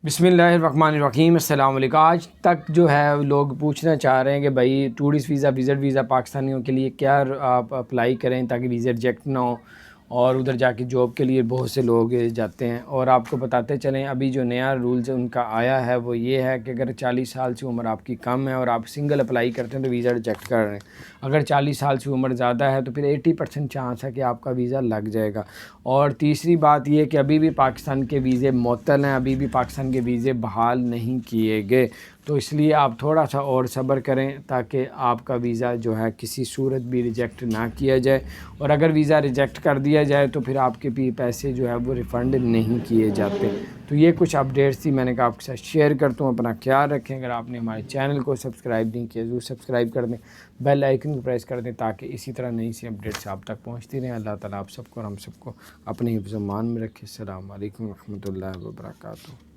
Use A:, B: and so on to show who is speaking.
A: बिस्मिल्लाहिर्रहमानिर्रहीम। अस्सलाम वालेकुम। आज तक जो है लोग पूछना चाह रहे हैं कि भाई टूरिस्ट वीज़ा, विज़िट वीज़ा पाकिस्तानियों के लिए क्या आप अप्लाई करें ताकि वीज़ा रिजेक्ट ना हो, और उधर जाके जॉब के लिए बहुत से लोग जाते हैं। और आपको बताते चलें, अभी जो नया रूल्स उनका आया है वो ये है कि अगर 40 साल से उम्र आपकी कम है और आप सिंगल अप्लाई करते हैं तो वीज़ा रिजेक्ट कर रहे हैं। अगर 40 साल से उम्र ज़्यादा है तो फिर 80% चांस है कि आपका वीज़ा लग जाएगा। और तीसरी बात ये कि अभी भी पाकिस्तान के वीज़े मुअत्तल हैं, अभी भी पाकिस्तान के वीज़े बहाल नहीं किए गए, तो इसलिए आप थोड़ा सा और सब्र करें ताकि आपका वीज़ा जो है किसी सूरत भी रिजेक्ट ना किया जाए। और अगर वीज़ा रिजेक्ट कर दिया जाए तो फिर आपके भी पैसे जो है वो रिफ़ंड नहीं किए जाते। तो ये कुछ अपडेट्स थी, मैंने कहा आपके साथ शेयर करता हूँ। अपना ख्याल रखें। अगर आपने हमारे चैनल को सब्सक्राइब नहीं किया ज़रूर सब्सक्राइब कर दें, बेल आइकन को प्रेस कर दें ताकि इसी तरह नई सी अपडेट्स आप तक पहुँचती रहें। अल्लाह ताला आप सबको और हम सबको अपने हिफ्ज़-ओ-मान में रखे। अस्सलामु अलैकुम रहमतुल्लाहि व बरकातहू।